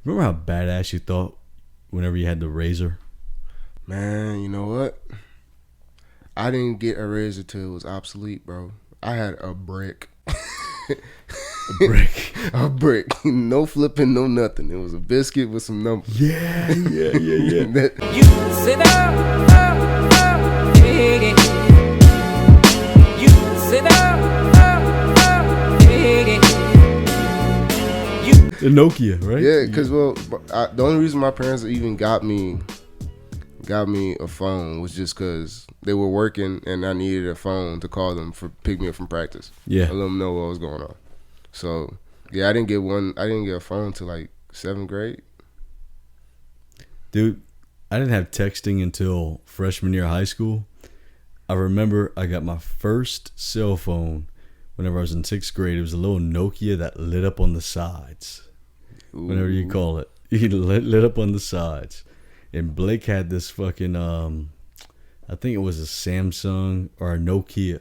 Remember how badass you thought whenever you had the razor? Man, you know what? I didn't get a razor till it was obsolete, bro. I had a brick. A brick. A brick. No flipping, no nothing. It was a biscuit with some numbers. Yeah. That- You sit down, dig it. You sit down, dig it. The Nokia, right? yeah, because the only reason my parents even got me a phone was just because they were working and I needed a phone to call them for pick me up from practice. Yeah. To let them know what was going on. So yeah, I didn't get a phone till like 7th grade. Dude, I didn't have texting until freshman year of high school. I remember I got my first cell phone whenever I was in 6th grade. It was a little Nokia that lit up on the sides. Ooh. Whatever you call it. It lit up on the sides. And Blake had this fucking, I think it was a Samsung or a Nokia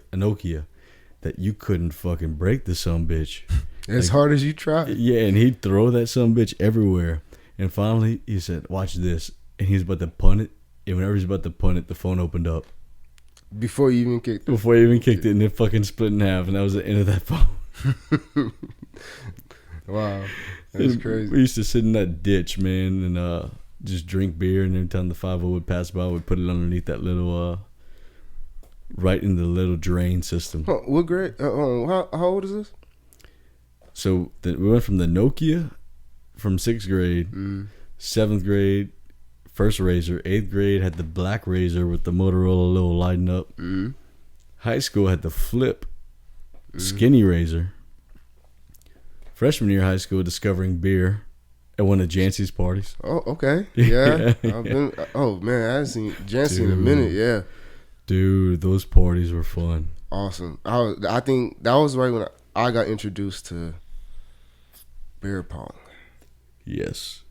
that you couldn't fucking break the sumbitch. As hard as you try. Yeah, and he'd throw that sumbitch everywhere. And finally, he said, watch this. And he's about to punt it. And whenever he's about to punt it, the phone opened up. Before you even kicked it. Before he even kicked it, and it fucking split in half. And that was the end of that phone. Wow. That's crazy. We used to sit in that ditch, man, and just drink beer. And every time the 5 would pass by, we'd put it underneath that little, right in the little drain system. Oh, what grade? How old is this? So we went from the Nokia from 6th grade, 7th grade, first razor. 8th grade had the black razor with the Motorola little lighting up. High school had the flip skinny razor. Freshman year of high school, discovering beer at one of Jancy's parties. Oh, okay. Yeah. Yeah. Oh, man, I haven't seen Jancy in a minute. Yeah. Dude, those parties were fun. Awesome. I think that was right when I got introduced to beer pong. Yes.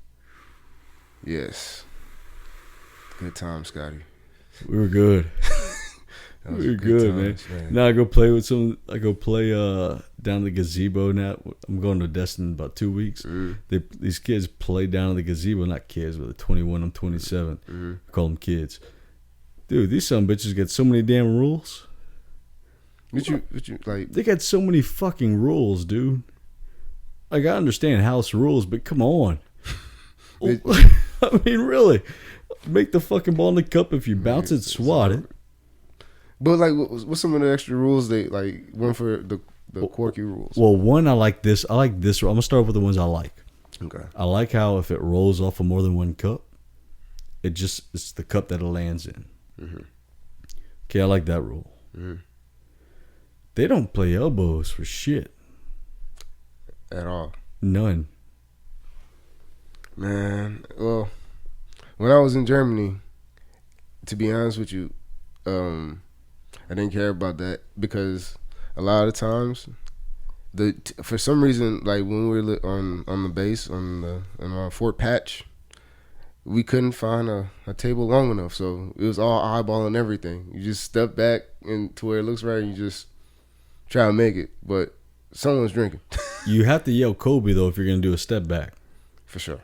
Yes. Good time, Scotty. We were good. That was We were good good, times, man. Now I go play with some. I go play down the gazebo now. I'm going to Destin in about 2 weeks. These kids play down in the gazebo. Not kids, but they're 21. I'm 27. I call them kids. Dude, these some bitches get so many damn rules. What you like? They got so many fucking rules, dude. Like, I understand house rules, but come on. I mean, really. Make the fucking ball in the cup. If you bounce it, swat it. But like, what's some of the extra rules they like? One for the quirky rules. Well, one, I like this. I like this. I'm gonna start with the ones I like. Okay. I like how if it rolls off of more than one cup, it's the cup that it lands in. Okay, I like that rule. They don't play elbows for shit. At all. None. Man, well, when I was in Germany, to be honest with you, I didn't care about that because a lot of times, for some reason, like when we were on the base on our Fort Patch, we couldn't find a table long enough, so it was all eyeballing everything. You just step back and to where it looks right, and you just try to make it, but someone's drinking. You have to yell Kobe though if you're gonna do a step back. For sure,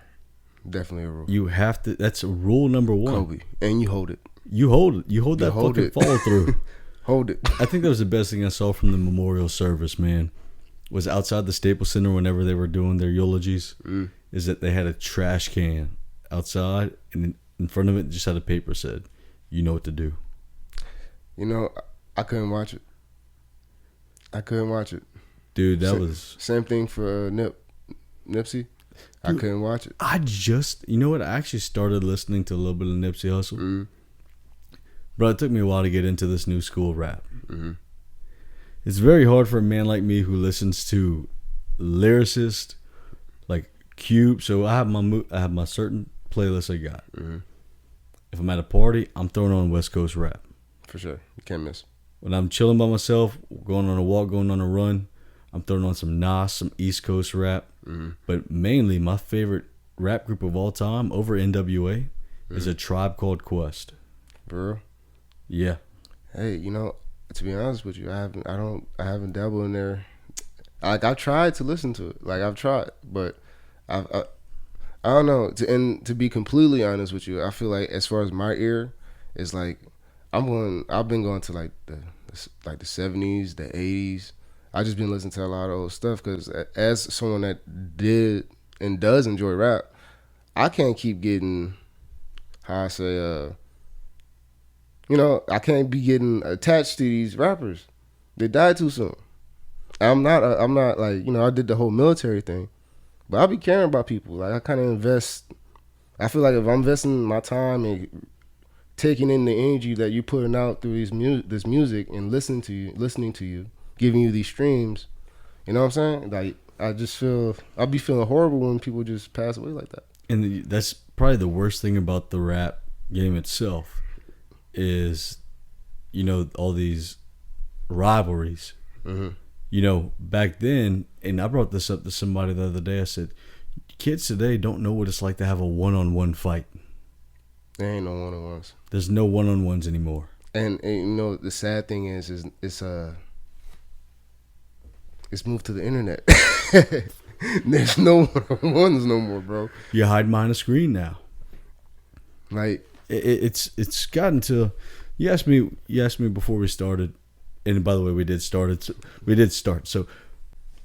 definitely a rule. You have to. That's rule number one. Kobe, and you hold it. You hold it. You hold that hold fucking it. follow through. Hold it. I think that was the best thing I saw from the memorial service, man. Was outside the Staples Center whenever they were doing their eulogies, is that they had a trash can outside, and in front of it just had a paper said, "You know what to do." You know, I couldn't watch it. Dude, that was... Same thing for Nipsey. I couldn't watch it. You know what? I actually started listening to a little bit of Nipsey Hussle. Bro, it took me a while to get into this new school rap. It's very hard for a man like me who listens to lyricists like Cube. So I have my certain playlist I got. If I'm at a party, I'm throwing on West Coast rap. For sure. You can't miss. When I'm chilling by myself, going on a walk, going on a run, I'm throwing on some Nas, some East Coast rap. But mainly, my favorite rap group of all time over NWA is A Tribe Called Quest. Bro. Yeah. Hey, you know, to be honest with you, I haven't dabbled in there. Like, I've tried to listen to it. Like, I've tried, but I I don't know. To be completely honest with you, I feel like as far as my ear, it's like I've been going to like the 70s, the 80s. I just been listening to a lot of old stuff because as someone that did and does enjoy rap, I can't keep getting how I say I can't be getting attached to these rappers. They died too soon. I'm not like, I did the whole military thing, but I be caring about people. Like I kind of invest. I feel like if I'm investing my time and taking in the energy that you're putting out through this music and listening to you, giving you these streams, you know what I'm saying? Like I'll be feeling horrible when people just pass away like that. And that's probably the worst thing about the rap game itself is, all these rivalries. Mm-hmm. Back then, and I brought this up to somebody the other day. I said, kids today don't know what it's like to have a one-on-one fight. There ain't no one-on-ones. There's no one-on-ones anymore. And the sad thing is it's moved to the internet. There's no one-on-ones no more, bro. You hide behind a screen now. Like it's gotten to. You asked me before we started, and by the way, we did start. So,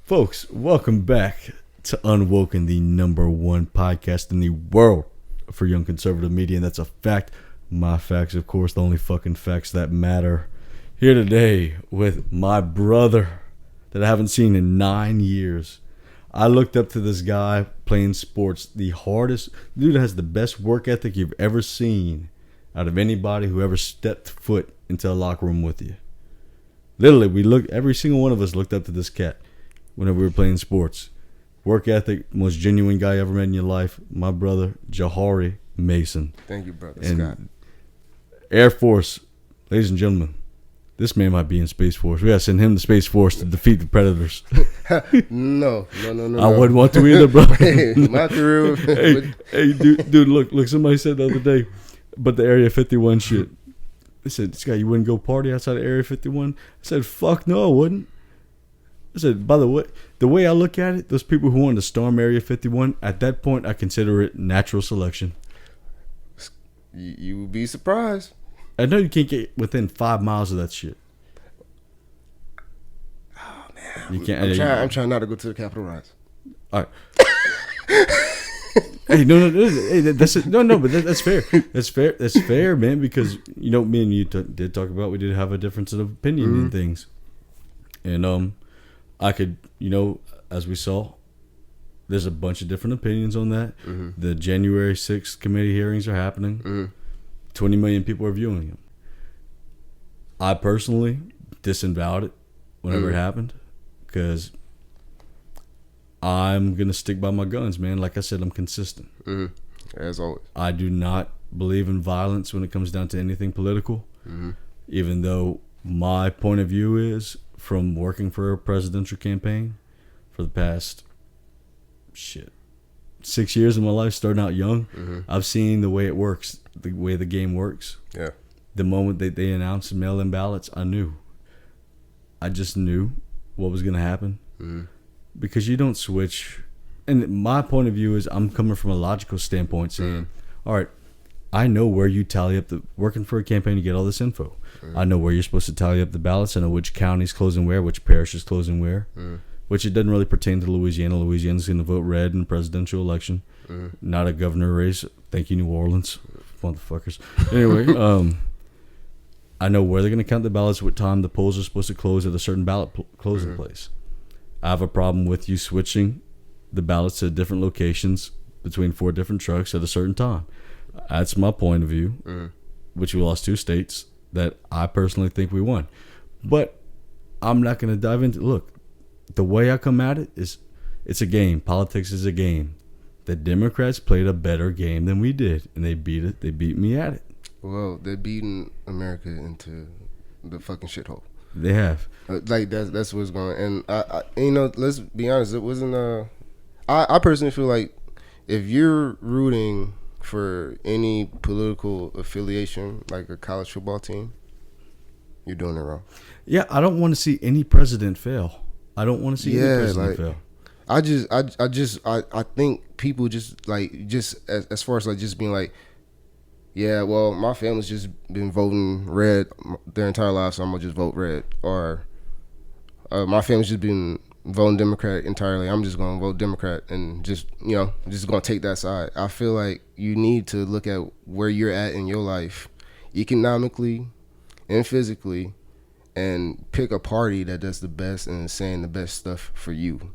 folks, welcome back to Unwoken, the #1 podcast in the world for young conservative media, and that's a fact. My facts, of course, the only fucking facts that matter. Here today with my brother that I haven't seen in 9 years. I looked up to this guy playing sports, the hardest dude, has the best work ethic you've ever seen out of anybody who ever stepped foot into a locker room with you. Literally, every single one of us looked up to this cat whenever we were playing sports. Work ethic, most genuine guy you ever met in your life. My brother, Jhauri Mason. Thank you, brother and Scott. Air Force, ladies and gentlemen, this man might be in Space Force. We gotta send him to Space Force to defeat the Predators. No. I wouldn't want to either, bro. Hey, my career. hey, dude, look. Somebody said the other day, but the Area 51 shit. They said, Scott, you wouldn't go party outside of Area 51? I said, fuck no, I wouldn't. I said, by the way I look at it, those people who wanted to storm Area 51, at that point, I consider it natural selection. You would be surprised. I know you can't get within 5 miles of that shit. Oh man, you can't. I'm trying not to go to the Capitol Rise. All right. Hey, no, hey, that's it. No, but that's fair. That's fair, man. Because me and you did talk about, we did have a difference of opinion in things, and I could, as we saw, there's a bunch of different opinions on that. Mm-hmm. The January 6th committee hearings are happening. Mm-hmm. 20 million people are viewing them. I personally disavowed it whenever it happened because I'm going to stick by my guns, man. Like I said, I'm consistent. Mm-hmm. As always. I do not believe in violence when it comes down to anything political, even though my point of view is, from working for a presidential campaign for the past 6 years of my life, starting out young, I've seen the way it works, the way the game works. Yeah. The moment that they announced mail-in ballots, I just knew what was going to happen. Because you don't switch. And my point of view is, I'm coming from a logical standpoint saying, all right, I know where you tally up working for a campaign, you get all this info. I know where you're supposed to tally up the ballots. I know which county's closing where, which parish is closing where. Which it doesn't really pertain to Louisiana. Louisiana's going to vote red in the presidential election. Not a governor race. Thank you, New Orleans. Motherfuckers. Anyway, I know where they're going to count the ballots, what time the polls are supposed to close at a certain ballot closing place. I have a problem with you switching the ballots to different locations between 4 different trucks at a certain time. That's my point of view, which we lost 2 states that I personally think we won. But I'm not going to dive into. Look, the way I come at it is, it's a game. Politics is a game. The Democrats played a better game than we did, and they beat it. They beat me at it. Well, they're beating America into the fucking shithole. They have. Like that's what's going on. And let's be honest. It wasn't. I personally feel like if you're rooting for any political affiliation, like a college football team, you're doing it wrong. Yeah, I don't want to see any president fail. I don't want to see any president fail. I think people just like just as far as like just being like, yeah, well, my family's just been voting red their entire life, so I'm gonna just vote red. Or my family's just been voting Democrat entirely. I'm just gonna vote Democrat and just just gonna take that side. I feel like you need to look at where you're at in your life, economically and physically, and pick a party that does the best and is saying the best stuff for you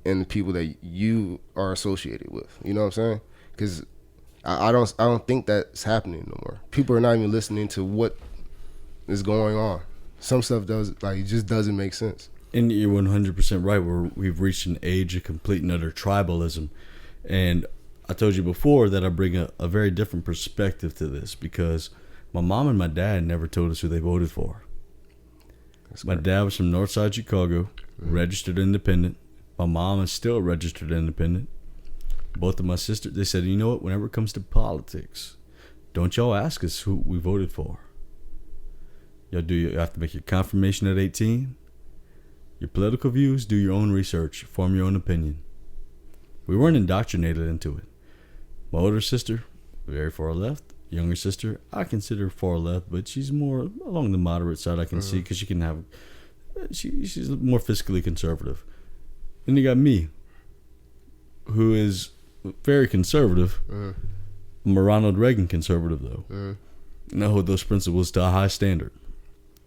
and the people that you are associated with. You know what I'm saying? Because I don't think that's happening no more. People are not even listening to what is going on. Some stuff it just doesn't make sense. And you're 100% right. We've reached an age of complete and utter tribalism. And I told you before that I bring a very different perspective to this because my mom and my dad never told us who they voted for. My dad was from Northside Chicago, registered independent. My mom is still registered independent. Both of my sisters, they said, you know what, whenever it comes to politics, don't y'all ask us who we voted for. You have to make your confirmation at 18. Your political views, do your own research, form your own opinion. We weren't indoctrinated into it. My older sister, very far left. Younger sister, I consider far left, but she's more along the moderate side I can see because she's more fiscally conservative. Then you got me, who is very conservative. I'm a Ronald Reagan conservative, though. And I hold those principles to a high standard.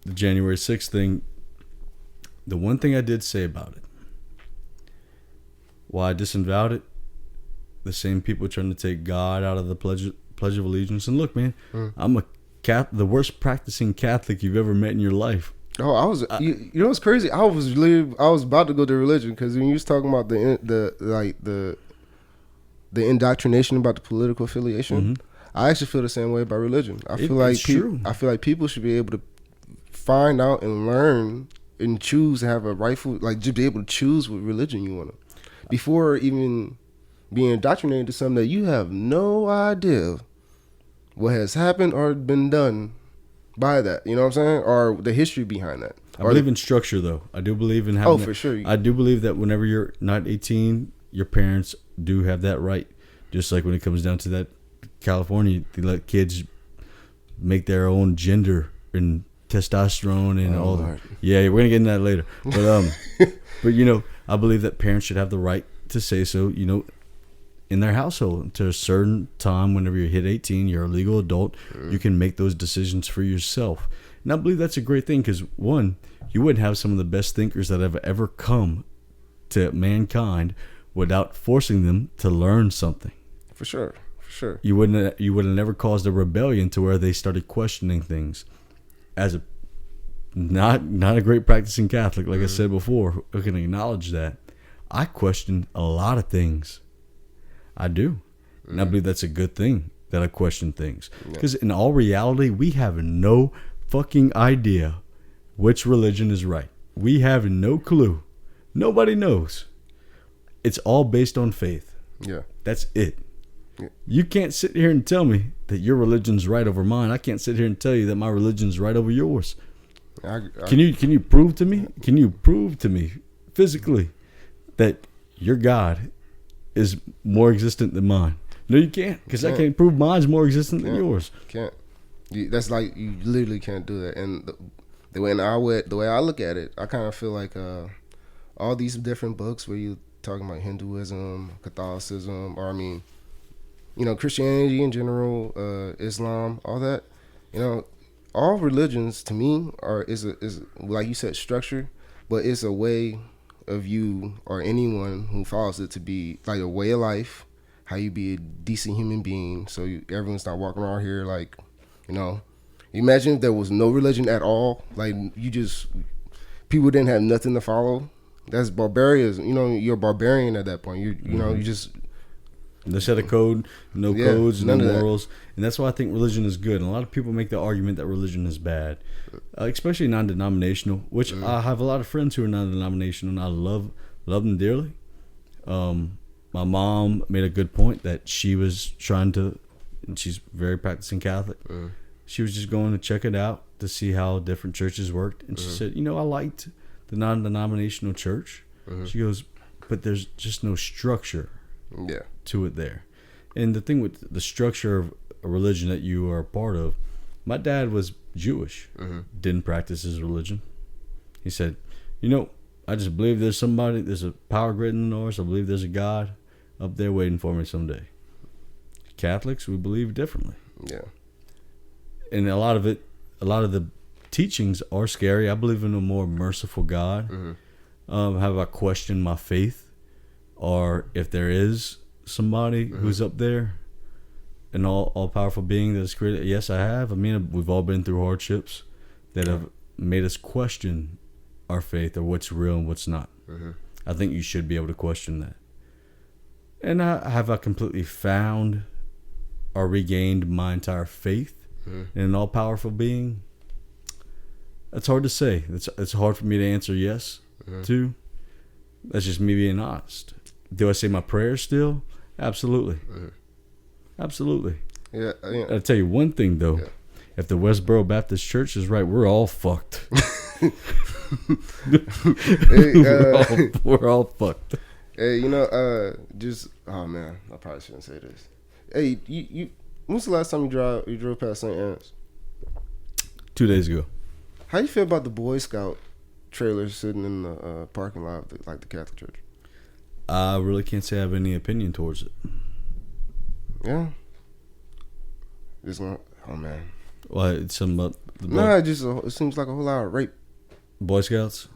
The January 6th thing, the one thing I did say about it, why I disavowed it, the same people trying to take God out of the Pledge of Allegiance. And look, man, I'm the worst practicing Catholic you've ever met in your life. Oh, I was. You know what's crazy? I was about to go to religion because when you was talking about the indoctrination about the political affiliation, I actually feel the same way about religion. I feel like people should be able to find out and learn and choose to have a rightful, like, just be able to choose what religion you want to, before even being indoctrinated to something that you have no idea what has happened or been done by that. You know what I'm saying? Or the history behind that. I believe in structure, though. I do believe in having. Oh, for sure. I do believe that whenever you're not 18, your parents do have that right. Just like when it comes down to that, California, they let kids make their own gender and testosterone and all that. Yeah, we're gonna get into that later. But but I believe that parents should have the right to say so. In their household, to a certain time, whenever you hit 18, you're a legal adult. You can make those decisions for yourself. And I believe that's a great thing because, one, you wouldn't have some of the best thinkers that have ever come to mankind without forcing them to learn something. For sure. You would have never caused a rebellion to where they started questioning things. As a not a great practicing Catholic, like I said before, I can acknowledge that. I question a lot of things. I do. And I believe that's a good thing that I question things. Because in all reality, we have no fucking idea which religion is right. We have no clue. Nobody knows. It's all based on faith. Yeah. That's it. Yeah. You can't sit here and tell me that your religion's right over mine. I can't sit here and tell you that my religion's right over yours. Can you prove to me? Can you prove to me physically that your God is more existent than mine? No, you can't, because I can't prove mine's more existent than yours. Can't. That's like, you literally can't do that. And the way I look at it, I kind of feel like all these different books where you talking about Hinduism, Catholicism, or Christianity in general, Islam, all that, all religions to me is like you said, structure, but it's a way of you or anyone who follows it to be like a way of life, how you be a decent human being, so everyone's not walking around here like, imagine if there was no religion at all, like people didn't have nothing to follow. That's barbarism. You're a barbarian at that point. You just they set a code, no codes, no morals, and that's why I think religion is good. And a lot of people make the argument that religion is bad, especially non-denominational. Which I have a lot of friends who are non-denominational, and I love them dearly. My mom made a good point that she was trying to, and she's very practicing Catholic. She was just going to check it out to see how different churches worked, and she said, I liked the non-denominational church. She goes, but there's just no structure Yeah. to it there. And the thing with the structure of a religion that you are a part of, my dad was Jewish, didn't practice his religion. He said, I just believe there's a power greater than ours. I believe there's a God up there waiting for me someday. Catholics, we believe differently. Yeah. And a lot of the teachings are scary. I believe in a more merciful God. Have I questioned my faith? Or if there is somebody who's up there, an all-powerful being that is created? Yes, I have. I mean, we've all been through hardships that have made us question our faith or what's real and what's not. I think you should be able to question that. And have I completely found or regained my entire faith in an all-powerful being? That's hard to say. It's hard for me to answer yes to. That's just me being honest. Do I say my prayers still? Absolutely. Absolutely. Yeah. I'll tell you one thing, though. Yeah. If the Westboro Baptist Church is right, we're all fucked. We're all fucked. Hey, oh man, I probably shouldn't say this. Hey, you when's the last time you drove past St. Anne's? 2 days ago. How you feel about the Boy Scout trailers sitting in the parking lot of like the Catholic Church? I really can't say I have any opinion towards it. Yeah. Oh man. Why? It's something about the it seems like a whole lot of rape. Boy Scouts?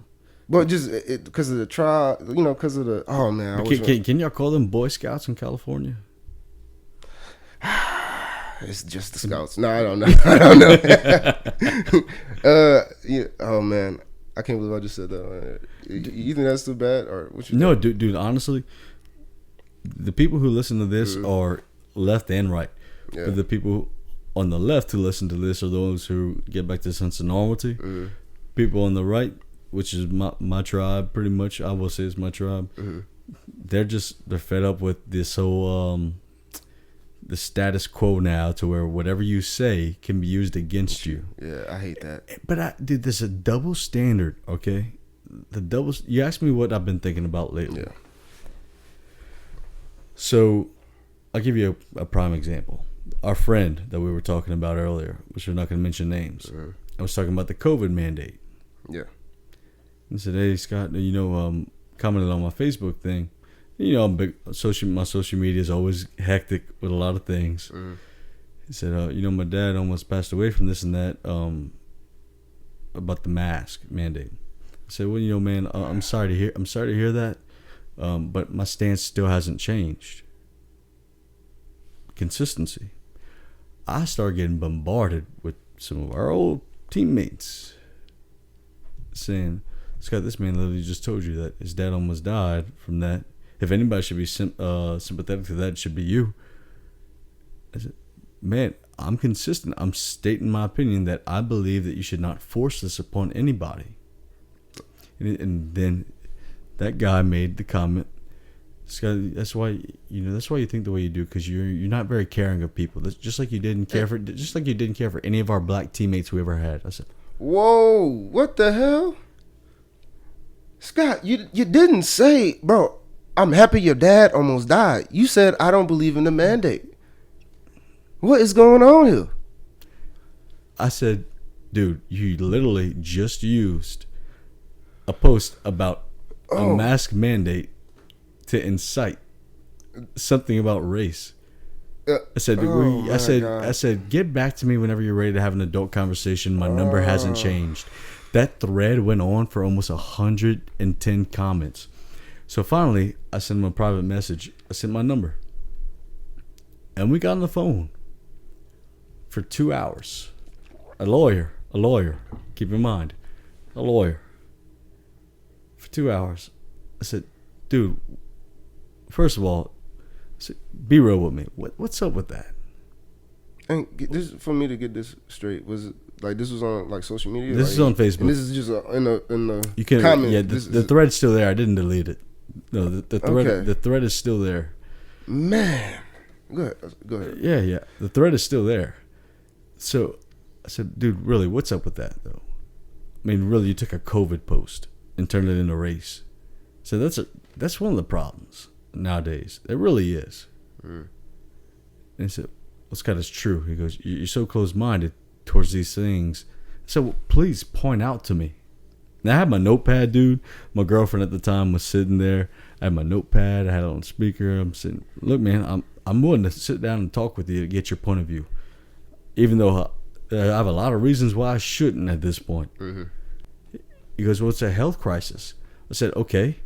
But just because of the trial, because of the. Oh man. Can y'all call them Boy Scouts in California? It's just the Scouts. No, I don't know. I don't know. Yeah. Oh man, I can't believe I just said that. You think that's too bad, or what? No, dude. Honestly, the people who listen to this are left and right. Yeah. But the people on the left who listen to this are those who get back to a sense of normality. People on the right, which is my tribe, pretty much. I will say it's my tribe. They're fed up with this whole the status quo now, to where whatever you say can be used against you. Yeah, I hate that. But dude, there's a double standard. Okay, you asked me what I've been thinking about lately. Yeah. So, I'll give you a prime example. Our friend that we were talking about earlier, which we're not going to mention names. I was talking about the COVID mandate. Yeah. He said, "Hey Scott, commented on my Facebook thing. I'm big. My social media is always hectic with a lot of things." He said, my dad almost passed away from this and that, about the mask mandate." I said, "Well, man, I'm sorry to hear that, but my stance still hasn't changed. Consistency." I started getting bombarded with some of our old teammates saying, "Scott, this man literally just told you that his dad almost died from that. If anybody should be sympathetic to that, it should be you." I said, "Man, I'm consistent. I'm stating my opinion that I believe that you should not force this upon anybody." And then that guy made the comment, "Scott, that's why you think the way you do, because you're not very caring of people. That's just like you didn't care for any of our black teammates we ever had." I said, "Whoa, what the hell, Scott? You didn't say, bro, I'm happy your dad almost died. You said, I don't believe in the mandate. What is going on here?" I said, "Dude, you literally just used a post about a mask mandate to incite something about race." I said, "Get back to me whenever you're ready to have an adult conversation. My number hasn't changed." That thread went on for almost 110 comments. So finally, I sent him a private message. I sent my number. And we got on the phone for 2 hours. A lawyer, keep in mind, a lawyer. For 2 hours. I said, "Dude, first of all, be real with me. What's up with that?" And this, for me to get this straight, was it like this was on like social media? This is on Facebook. And this is just in the you can comment. Yeah, the thread's still there. I didn't delete it. No, the thread is still there. Man, go ahead. Yeah. The thread is still there. So I said, "Dude, really, what's up with that though? I mean, really, you took a COVID post and turned it into race." I So that's one of the problems nowadays. It really is. And he said, well, Scott, it's true. He goes, you're so close-minded towards these things. So well, please point out to me. Now I had my notepad, dude. My girlfriend at the time was sitting there. I had my notepad. I had it on speaker. I'm sitting. Look, man, I'm willing to sit down and talk with you to get your point of view, even though I have a lot of reasons why I shouldn't at this point. He goes, well, it's a health crisis. I said, okay.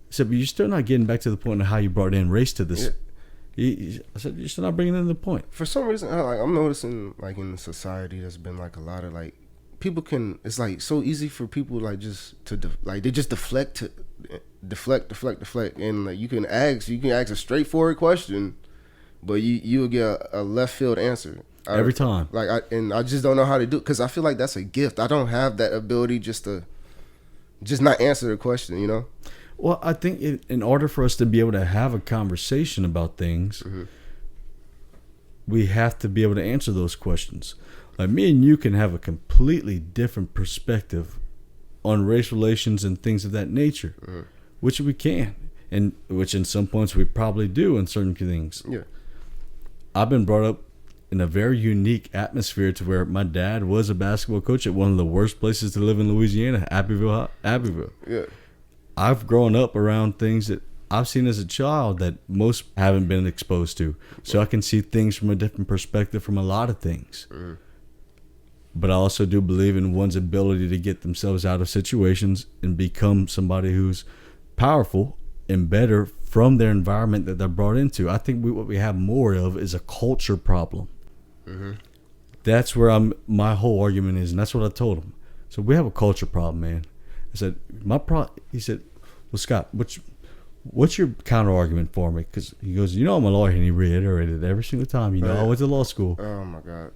I said, but you're still not getting back to the point of how you brought in race to this. I said, you're still not bringing in the point. For some reason, I'm noticing like in society, there's been like a lot of like people can. It's like so easy for people like just to they just deflect, and like you can ask a straightforward question, but you'll get a left field answer Every time. Like I just don't know how to do it because I feel like that's a gift. I don't have that ability just not answer the question, you know. Well, I think in order for us to be able to have a conversation about things, we have to be able to answer those questions. Like me and you can have a completely different perspective on race relations and things of that nature, which we can, and which in some points we probably do in certain things. Yeah, I've been brought up in a very unique atmosphere to where my dad was a basketball coach at one of the worst places to live in Louisiana, Abbeville. Yeah. I've grown up around things that I've seen as a child that most haven't been exposed to. So I can see things from a different perspective from a lot of things. But I also do believe in one's ability to get themselves out of situations and become somebody who's powerful and better from their environment that they're brought into. I think what we have more of is a culture problem. That's where my whole argument is, and that's what I told him. So we have a culture problem, man. I said, he said, well, Scott, what's your counter argument for me? Because he goes, you know, I'm a lawyer, and he reiterated it every single time. You know, I went to law school. Oh my God.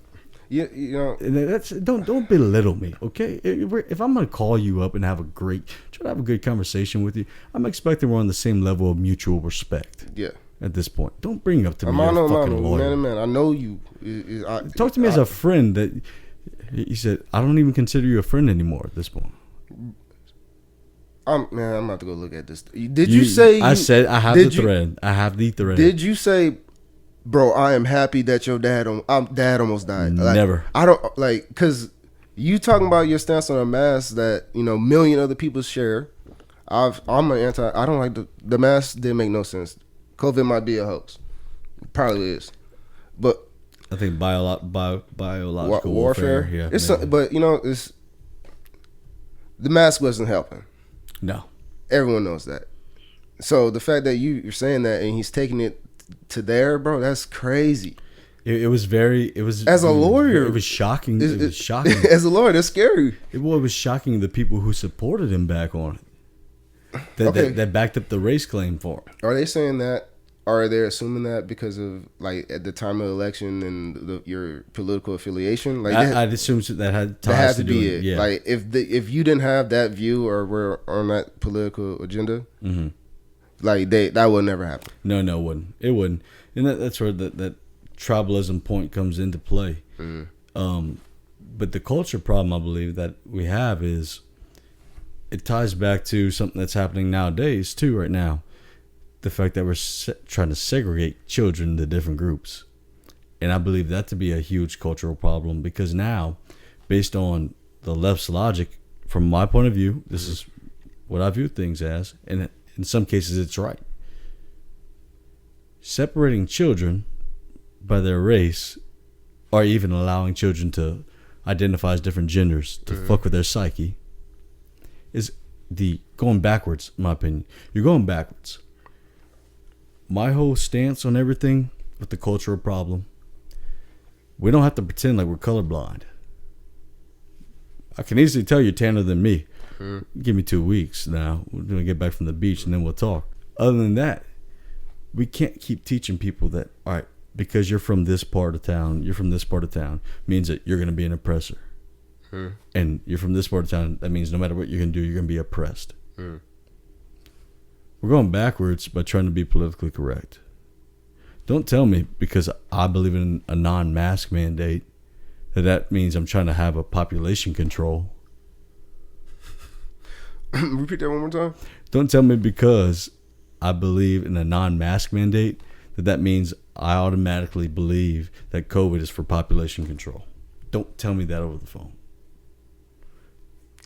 Yeah, you know, and that's don't belittle me, okay? If I'm gonna call you up and try to have a good conversation with you, I'm expecting we're on the same level of mutual respect. Yeah. At this point, don't bring up to me. You're a fucking lawyer. Man. I know you. Talk to me as a friend. That he said, I don't even consider you a friend anymore at this point. I'm about to go look at this. Did you say? I said I have the thread. I have the thread. Did you say, bro? I am happy that your dad almost died. Like, never. I don't like because you talking about your stance on a mask that million other people share. I'm an anti. I don't like the mask. Didn't make no sense. COVID might be a hoax. It probably is, but I think biological warfare. Yeah, it's but it's the mask wasn't helping. No, everyone knows that. So the fact that you're saying that and he's taking it to there, bro, that's crazy. It was as a lawyer, it was shocking. It was shocking. As a lawyer, that's scary. It was shocking the people who supported him back on it. That backed up the race claim for him. Are they saying that? Or are they assuming that because of like at the time of the election and your political affiliation? Like I'd assume that had ties to be it. Yeah. Like if you didn't have that view or were on that political agenda, like that would never happen. No, it wouldn't. It wouldn't. And that's where that tribalism point comes into play. But the culture problem I believe that we have is it ties back to something that's happening nowadays too. Right now. The fact that we're trying to segregate children into different groups. And I believe that to be a huge cultural problem because now, based on the left's logic, from my point of view, this is what I view things as, and in some cases it's right. Separating children by their race, or even allowing children to identify as different genders, to fuck with their psyche, is going backwards, in my opinion. You're going backwards. My whole stance on everything with the cultural problem, we don't have to pretend like we're colorblind. I can easily tell you're tanner than me. Give me 2 weeks now. We're going to get back from the beach and then we'll talk. Other than that, we can't keep teaching people that, all right, because you're from this part of town, means that you're going to be an oppressor. And you're from this part of town, that means no matter what you're going to do, you're going to be oppressed. We're going backwards by trying to be politically correct. Don't tell me because I believe in a non-mask mandate that means I'm trying to have a population control. Repeat that one more time. Don't tell me because I believe in a non-mask mandate that means I automatically believe that COVID is for population control. Don't tell me that over the phone.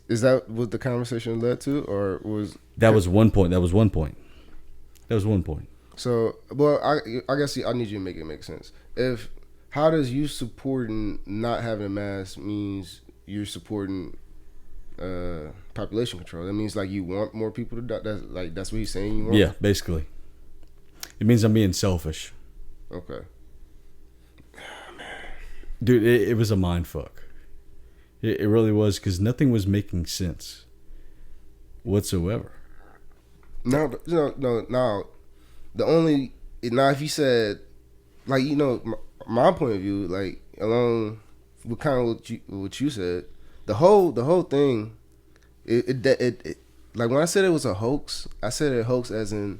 Is that what the conversation led to, or was That was one point. So, well, I guess I need you to make it make sense. How does you supporting not having a mask means you're supporting population control? That means like you want more people to die. That's what he's saying. You want? Yeah, basically. It means I'm being selfish. Okay. Dude, it was a mind fuck. It really was, because nothing was making sense whatsoever. No. Now, if you said, like, my point of view, like, along with kind of what you said, the whole thing, it like when I said it was a hoax, I said a hoax as in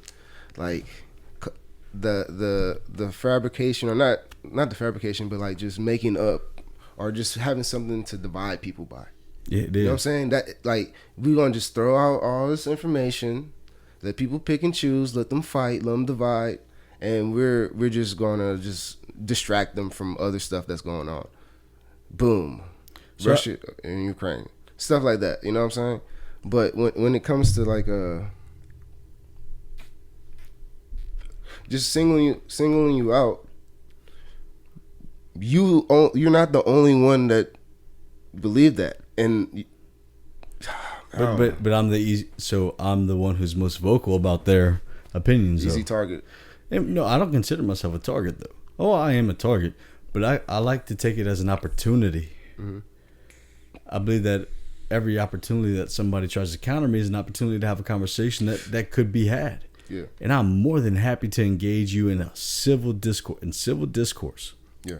like the fabrication, or not the fabrication, but like just making up or just having something to divide people by. Yeah, it is. You know what I'm saying? That like we gonna just throw out all this information, let people pick and choose, let them fight, let them divide, and we're just gonna just distract them from other stuff that's going on. Boom, So Russia and Ukraine, stuff like that. You know what I'm saying? But when it comes to like just singling you out, you're not the only one that believed that, and but I'm I'm the one who's most vocal about their opinions. easy though. target. And, no, I don't consider myself a target though. Oh, I am a target, but I like to take it as an opportunity. Mm-hmm. I believe that every opportunity that somebody tries to counter me is an opportunity to have a conversation that could be had. Yeah. And I'm more than happy to engage you in a civil discourse. Yeah.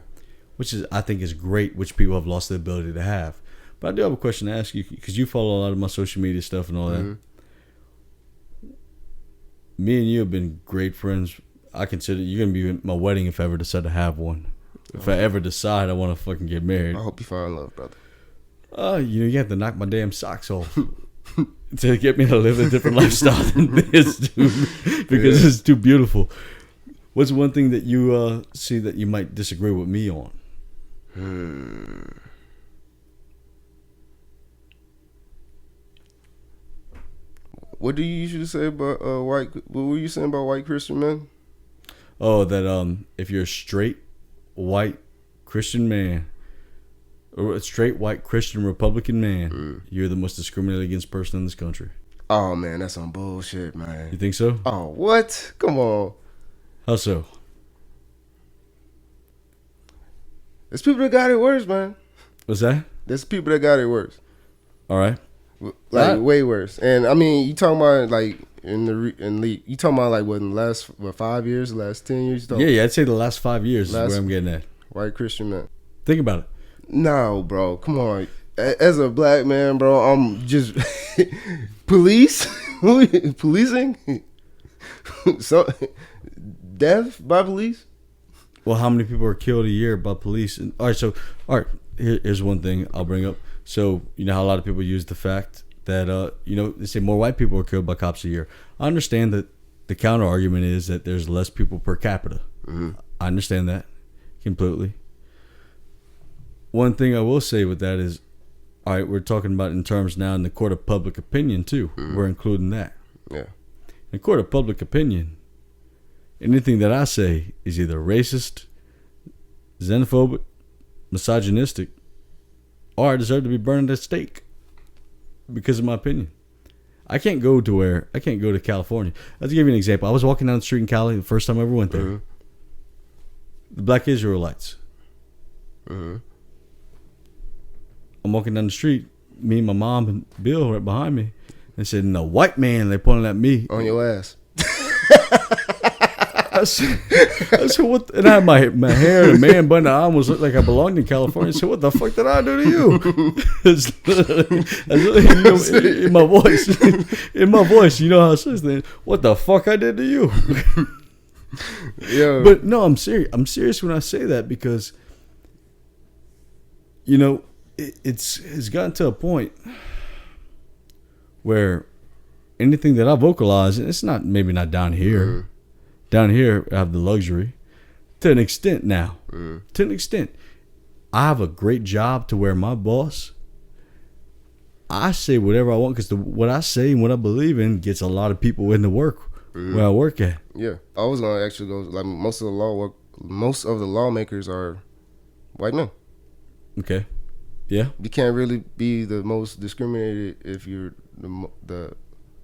Which is, I think, is great, which people have lost the ability to have. But I do have a question to ask you, because you follow a lot of my social media stuff and all that. Mm-hmm. Me and you have been great friends. I consider you're going to be at my wedding if I ever decide to have one. If I ever decide I want to fucking get married. I hope you fall in love, brother. You have to knock my damn socks off to get me to live a different lifestyle than this, dude. Because it's too beautiful. What's one thing that you see that you might disagree with me on? What do you usually say about white? What were you saying about white Christian men? Oh, that if you're a straight white Christian man, or a straight white Christian Republican man, you're the most discriminated against person in this country. Oh man, that's some bullshit, man. You think so? Oh, what? Come on. How so? There's people that got it worse, man. What's that? There's people that got it worse. All right. Like way worse. And I mean, you talking about like in league. You talking about like what in the last 5 years, the last 10 years? Yeah, I'd say the last 5 years is where I'm getting at. White Christian man. Think about it. No, bro. Come on. As a black man, bro, I'm just policing. So death by police. Well, how many people are killed a year by police? And, all right. Here's one thing I'll bring up. So, you know how a lot of people use the fact that, they say more white people are killed by cops a year. I understand that the counter argument is that there's less people per capita. Mm-hmm. I understand that completely. One thing I will say with that is, all right, we're talking about in terms now in the court of public opinion, too. Mm-hmm. We're including that. Yeah. In the court of public opinion, anything that I say is either racist, xenophobic, misogynistic, or I deserve to be burned at stake because of my opinion. I can't go to California. Let's give you an example. I was walking down the street in Cali the first time I ever went there. Mm-hmm. The Black Israelites. Mm-hmm. I'm walking down the street. Me and my mom and Bill right behind me. They said, "No, white man." They pointed at me. On your ass. I said, what? And I had my hair and a man bun. I almost looked like I belonged in California. I said, what the fuck did I do to you? In my voice, you know how it says that. What the fuck I did to you? Yeah. But no, I'm serious. I'm serious when I say that because, it's gotten to a point where anything that I vocalize, it's not maybe not down here. Mm. Down here, I have the luxury to an extent now. Mm. To an extent, I have a great job to where my boss, I say whatever I want because what I say and what I believe in gets a lot of people into work where I work at. Yeah, I was gonna actually go like most of the lawmakers are white men. Okay. Yeah. You can't really be the most discriminated if you're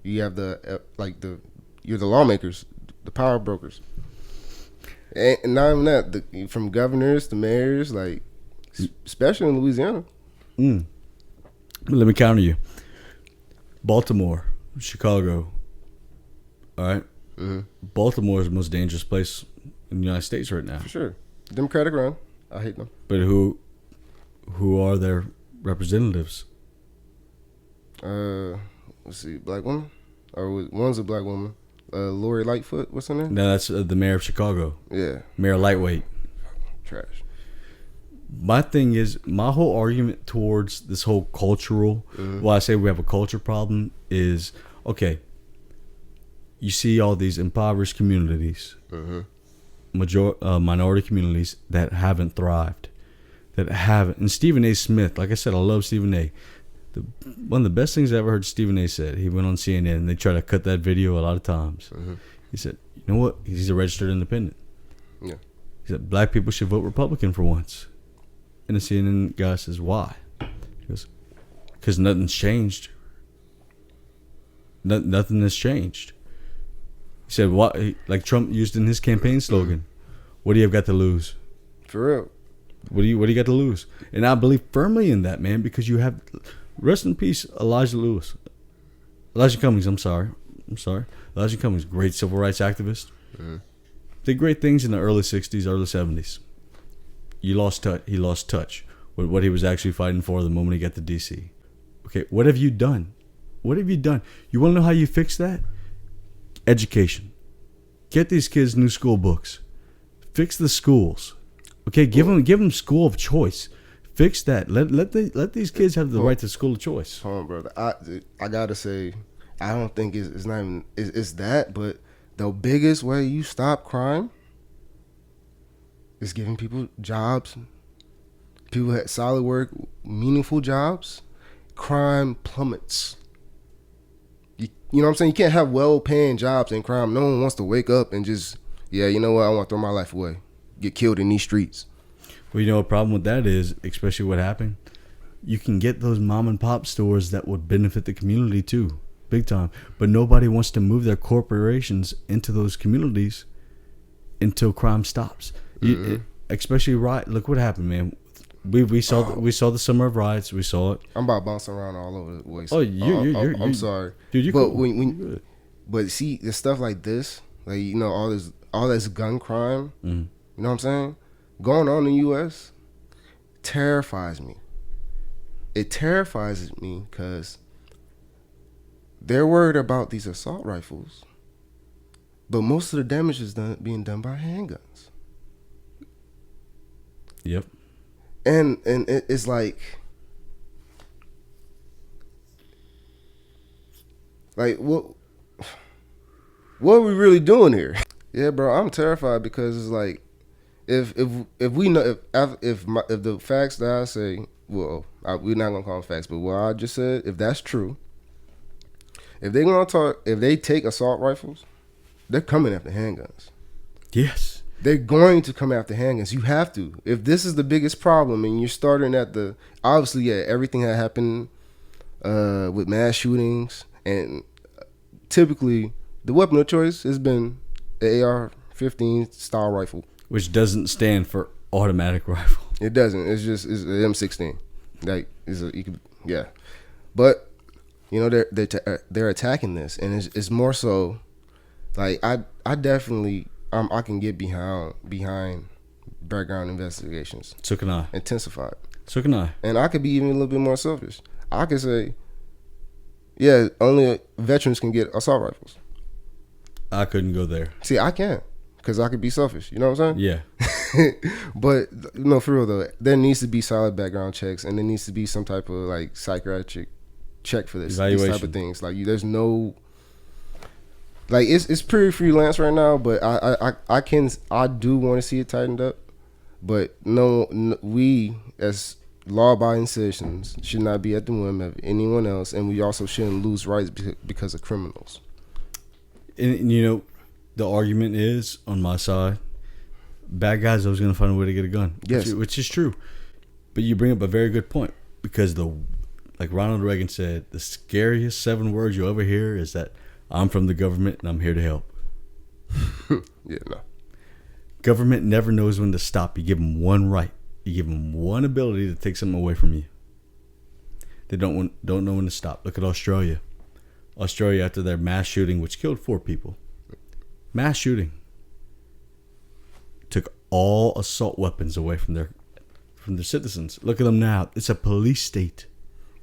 you're the lawmakers, the power brokers, and not even that, from governors to mayors, like especially in Louisiana. Let me counter you. Baltimore, Chicago. All right. Mm-hmm. Baltimore is the most dangerous place in the United States right now. For sure, Democratic run. I hate them. But who are their representatives? Let's see, black woman, or one's a black woman. Lori Lightfoot, what's her name? No, that's the mayor of Chicago. Yeah, Mayor Lightweight. trash. My thing is, my whole argument towards this whole cultural, why I say we have a culture problem is, okay, you see all these impoverished communities, minority communities that haven't thrived, and Stephen A. Smith, like I said, I love Stephen A. One of the best things I ever heard Stephen A. said, he went on CNN and they try to cut that video a lot of times. He said, you know what? He's a registered independent. Yeah. He said, black people should vote Republican for once. And the CNN guy says, why? He goes, because nothing's changed. Nothing has changed. He said, "What?" Like Trump used in his campaign slogan, "What do you have got to lose?" For real. What do you got to lose? And I believe firmly in that, man, because you have, rest in peace, Elijah Cummings. I'm sorry. Elijah Cummings, great civil rights activist. Did great things in the early '60s, early '70s. He lost touch with what he was actually fighting for the moment he got to DC. Okay, what have you done? What have you done? You want to know how you fix that? Education. Get these kids new school books. Fix the schools. Okay, give them school of choice. Fix that. Let these kids have the right to school of choice. Hold on, brother. I gotta say, I don't think it's not even it's that, but the biggest way you stop crime is giving people jobs. People had solid work, meaningful jobs. Crime plummets. You know what I'm saying? You can't have well-paying jobs and crime. No one wants to wake up and just, yeah, you know what? I want to throw my life away. Get killed in these streets. Well, you know what problem with that is, especially what happened? You can get those mom and pop stores that would benefit the community too, big time. But nobody wants to move their corporations into those communities until crime stops. Especially look what happened, man. We saw the summer of riots. We saw it. I'm about bouncing around all over the place. Oh, I'm sorry, dude. But see, the stuff like this, like all this gun crime. You know what I'm saying? Going on in the U.S. terrifies me. It terrifies me because they're worried about these assault rifles, but most of the damage is being done by handguns. Yep. And it's like what are we really doing here? Yeah, bro, I'm terrified because it's like if we know if the facts that I say, well, we're not gonna call them facts, but what I just said, if that's true, if they take assault rifles, they're coming after handguns. Yes. They're going to come after handguns. You have to. If this is the biggest problem and you're starting at obviously, yeah, everything that happened with mass shootings, and typically the weapon of choice has been the AR-15 style rifle. Which doesn't stand for automatic rifle. It doesn't. It's an M16. Like, yeah. But, they're attacking this, and it's more so, like, I definitely... I can get behind background investigations. So can I. Intensified. So can I. And I could be even a little bit more selfish. I could say, yeah, only veterans can get assault rifles. I couldn't go there. See, I can't because I could be selfish. You know what I'm saying? Yeah. But for real though, there needs to be solid background checks, and there needs to be some type of like psychiatric check for this. Evaluation. These type of things. Like there's no Like it's pretty freelance right now, but I do want to see it tightened up. But no, we as law-abiding citizens should not be at the whim of anyone else, and we also shouldn't lose rights because of criminals. And you know, the argument is on my side. Bad guys always going to find a way to get a gun. Yes, which is true. But you bring up a very good point because like Ronald Reagan said, the scariest 7 words you'll ever hear is that I'm from the government and I'm here to help. Yeah, no. Government never knows when to stop. You give them one right. You give them one ability to take something away from you. They don't know when to stop. Look at Australia. Australia, after their mass shooting, which killed 4 people. Mass shooting. Took all assault weapons away from their citizens. Look at them now. It's a police state.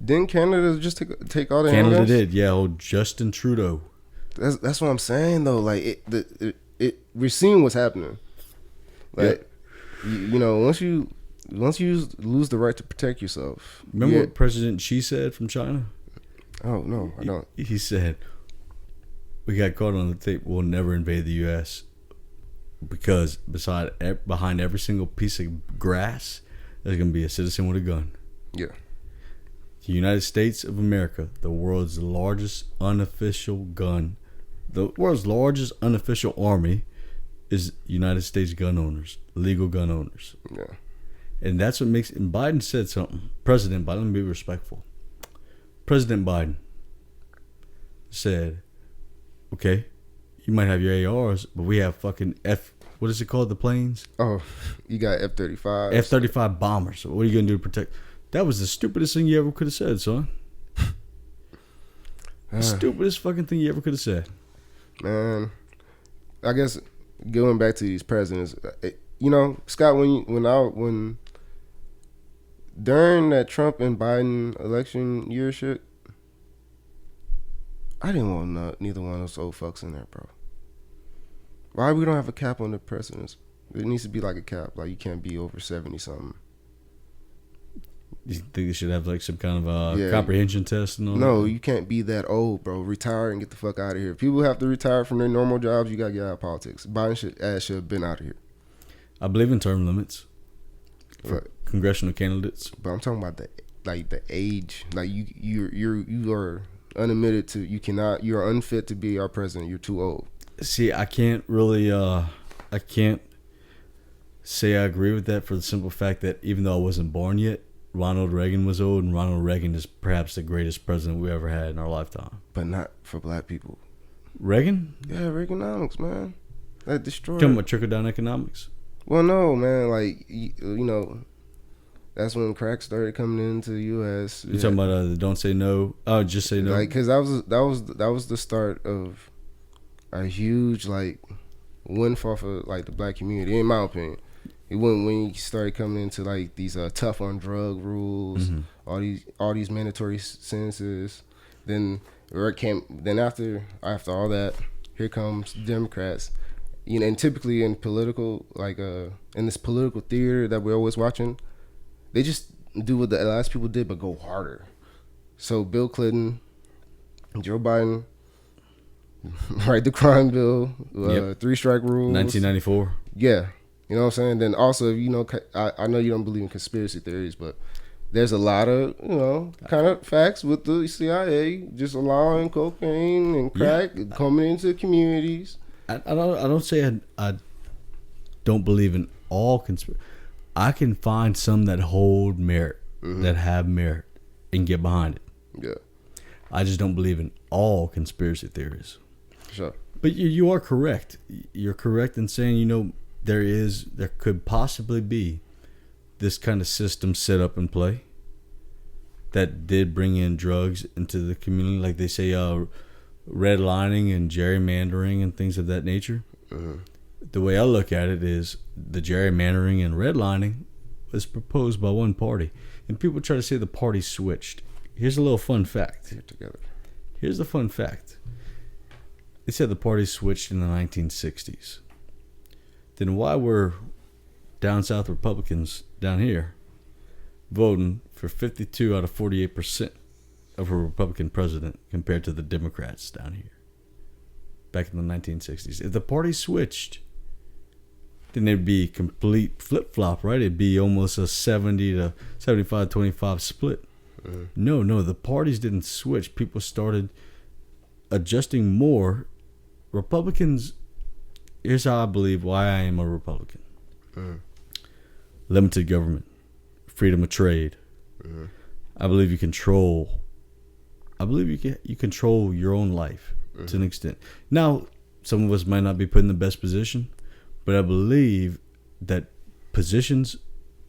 Didn't Canada just take all the Canada handguns? did, yeah. Old Justin Trudeau. That's what I'm saying though. Like we're seeing what's happening. Like you know, once you lose the right to protect yourself. Remember what President Xi said from China? Oh no, I don't. He said, "We got caught on the tape. We'll never invade the U.S. because behind every single piece of grass, there's going to be a citizen with a gun." Yeah. The United States of America, the world's largest unofficial gun, the world's largest unofficial army, is United States gun owners, legal gun owners. Yeah. And that's what makes. And Biden said something. President Biden, let me be respectful. President Biden said, "Okay, you might have your ARs, but we have fucking what is it called? The planes? Oh, you got F-35. F-35 bombers. What are you gonna do to protect?" That was the stupidest thing you ever could have said, son. The stupidest fucking thing you ever could have said. Man, I guess going back to these presidents, you know, Scott, when during that Trump and Biden election year shit, I didn't want neither one of those old fucks in there, bro. Why we don't have a cap on the presidents? There needs to be like a cap, like you can't be over 70 something. You think they should have like some kind of comprehension test and all No, that? you can't be that old, bro. Retire and get the fuck out of here. If people have to retire from their normal jobs, you gotta get out of politics. Biden should have been out of here. I believe in term limits for congressional candidates. But I'm talking about the age. Like you are unadmitted to. You're unfit to be our president. You're too old. See, I can't really I can't say I agree with that for the simple fact that even though I wasn't born yet, Ronald Reagan was old, and Ronald Reagan is perhaps the greatest president we ever had in our lifetime. But not for black people. Reagan? Yeah, Reaganomics, man. That destroyed. Talking about trickle-down economics? Well, no, man. Like, you know, that's when crack started coming into the U.S. You're talking about the don't say no? Oh, just say no? Like, because that was the start of a huge, like, windfall for, like, the black community, in my opinion. It wasn't when you started coming into like these tough on drug rules, all these mandatory sentences. Then after all that, here comes Democrats. You know, and typically in political in this political theater that we're always watching, they just do what the last people did but go harder. So Bill Clinton, Joe Biden, write the crime bill, 3-strike rules, 1994. Yeah. You know what I'm saying? Then also, you know, I know you don't believe in conspiracy theories, but there's a lot of, you know, kind of facts with the CIA just allowing cocaine and crack coming into communities. I don't say I don't believe in all conspiracy. I can find some that hold merit, that have merit, and get behind it. Yeah. I just don't believe in all conspiracy theories. Sure. But you are correct. You're correct in saying, you know, there could possibly be this kind of system set up in play that did bring in drugs into the community, like they say, redlining and gerrymandering and things of that nature. The way I look at it is the gerrymandering and redlining was proposed by one party, and people try to say the party switched. Here's a little fun fact. Here's the fun fact. They said the party switched in the 1960s. Then why were down south Republicans down here voting for 52 out of 48% of a Republican president compared to the Democrats down here back in the 1960s. If the party switched, then it'd be complete flip-flop, right? It'd be almost a 70 to 75, 25 split. No, the parties didn't switch. People started adjusting more. Republicans, here's how I believe why I am a Republican. Limited government, freedom of trade. I believe you control your own life to an extent. Now, some of us might not be put in the best position, but I believe that positions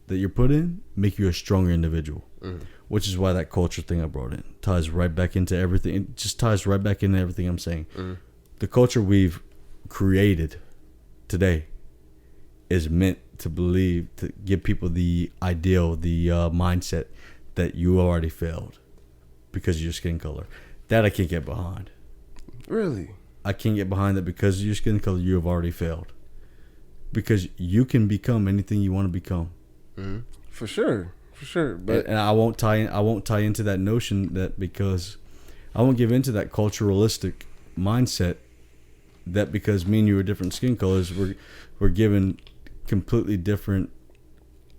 that you're put in make you a stronger individual. Which is why that culture thing I brought in ties right back into everything. It just ties right back into everything I'm saying. The culture we've created today is meant to give people the ideal, the mindset that you already failed because of your skin color. That I can't get behind. Really? I can't get behind that because of your skin color, you have already failed. Because you can become anything you want to become. For sure. But and I won't tie into that notion that because I won't give into that culturalistic mindset that because me and you are different skin colors, we're given completely different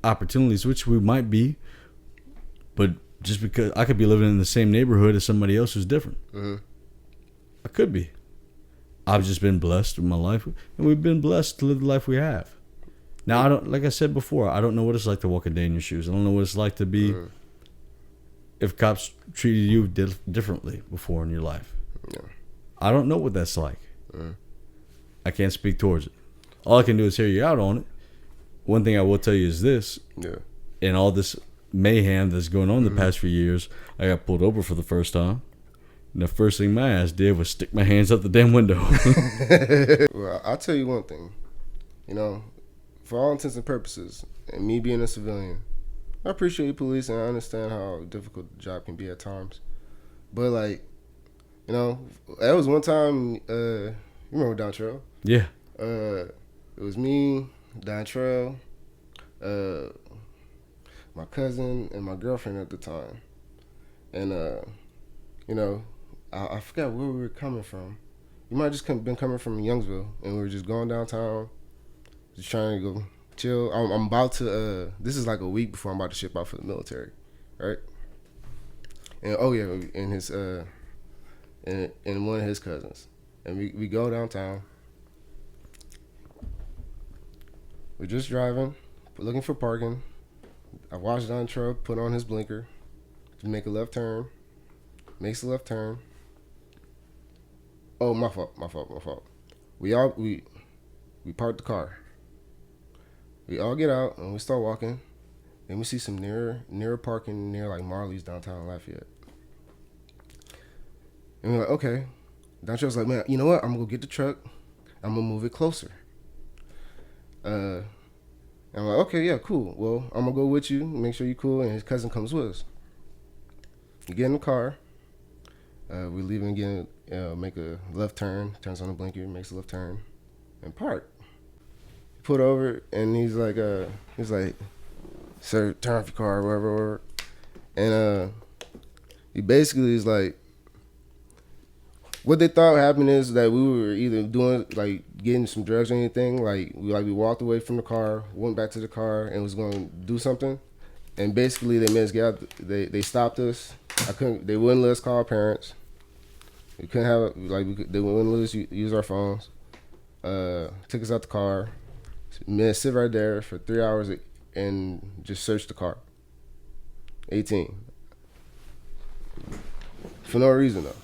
opportunities, which we might be, but just because I could be living in the same neighborhood as somebody else who's different. I could be. I've just been blessed with my life, and we've been blessed to live the life we have. Now, I don't, like I said before, I don't know what it's like to walk a day in your shoes. I don't know what it's like to be if cops treated you differently before in your life. I don't know what that's like. I can't speak towards it. All I can do is hear you out on it. One thing I will tell you is this. In all this mayhem that's going on the past few years, I got pulled over for the first time. And the first thing my ass did was stick my hands out the damn window. Well, I'll tell you one thing. You know, for all intents and purposes, and me being a civilian, I appreciate police and I understand how difficult the job can be at times. But, like, you know, that was one time, you remember Dontrell? Yeah. It was me, Dontrell, my cousin, and my girlfriend at the time. And, you know, I forgot where we were coming from. You might have just been coming from Youngsville, and we were just going downtown, just trying to go chill. I'm about to, this is like a week before I'm about to ship out for the military, right? And, oh yeah, and his, and one of his cousins. And we go downtown. We're just driving, looking for parking. I watched Don Trump put on his blinker to make a left turn. Makes a left turn. Oh, my fault. We parked the car. We all get out and we start walking. Then we see some nearer parking near like Marley's downtown Lafayette. And we're like, okay. Dontrell's like, man, you know what? I'm gonna go get the truck. I'm gonna move it closer. And I'm like, okay, yeah, cool. Well, I'm gonna go with you, make sure you're cool, and his cousin comes with us. We get in the car. We leave him again, make a left turn, turns on the blinker, makes a left turn, and park. Put over, and he's like, sir, turn off your car, whatever. And he basically is like, what they thought happened is that we were either doing, like, getting some drugs or anything. Like we walked away from the car, went back to the car, and was going to do something. And basically, they made us get out. They stopped us. They wouldn't let us call our parents. We couldn't have, they wouldn't let us use our phones. Took us out the car. Made us sit right there for 3 hours and just search the car. 18. For no reason, though.